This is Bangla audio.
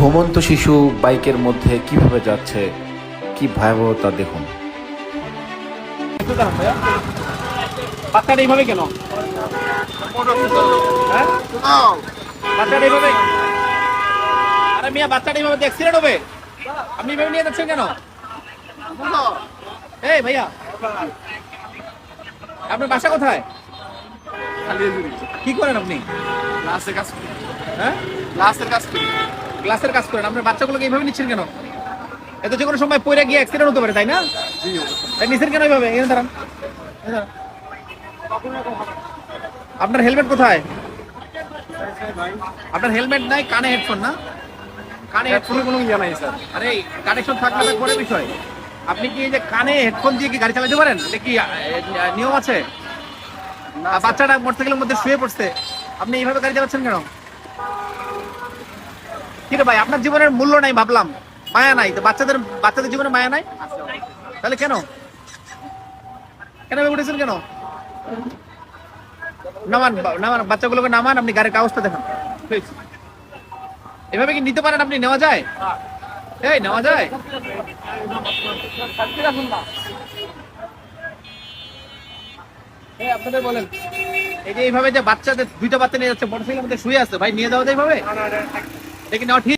ঘুমন্ত শিশু বাইকের মধ্যে কিভাবে যাচ্ছে, কি ভয়াবহতা দেখুন। বাচ্চাটা এইভাবে কেন? হ্যাঁ? বাচ্চাটা এইভাবে, আরে মিয়া বাচ্চাটা এইভাবে অ্যাক্সিডেন্ট হবে, আপনি এইভাবে নিয়ে যাচ্ছেন কেন? এই ভাইয়া, আপনার বাসা কোথায়? কি করেন আপনি? হ্যাঁ, ক্লাসের কাজ করেন। আপনার বাচ্চাগুলোকে এইভাবে নিচ্ছেন কেন? এত যে কোনো সময় পড়ে গিয়ে অ্যাক্সিডেন্ট হতে পারে, তাই না? তাই নিচ্ছেন কেন এইভাবে? এখানে দাঁড়ান, এখানে দাঁড়ান। আপনার হেলমেট কোথায়? আপনার হেলমেট নাই, কানে হেডফোন না? কানে হেডফোনের কোনো ইয়ে নাই স্যার। আরে কানেকশন থাকলে তো পরে বিষয়। আপনি কি এই যে কানে হেডফোন দিয়ে কি গাড়ি চালাতে পারেন? এটা কি নিয়ম আছে? বাচ্চাটা মোটরসাইকেলের মধ্যে শুয়ে পড়ছে, আপনি এইভাবে গাড়ি চালাচ্ছেন কেন? কি রে ভাই, আপনার জীবনের মূল্য নাই ভাবলাম, মায়া নাই তো? বাচ্চাদের জীবনে মায়া নাই, তাহলে কেন কেন উঠেছেন কেন? নামান, নামান বাচ্চাগুলোকে নামান, আপনি গাড়ির কাগজটা দেখান প্লিজ। এভাবে কি নিতে পারেন আপনি? নেওয়া যায়? এই নেওয়া যায়? আপনাদের বলেন, এই যে এইভাবে যে বাচ্চাদের দুইটা বাচ্চা নিয়ে যাচ্ছে মোটরসাইকেলের মধ্যে শুয়ে আছে, ভাই নিয়ে যাওয়া যায় এইভাবে? এটা কি নেওয়া ঠিক?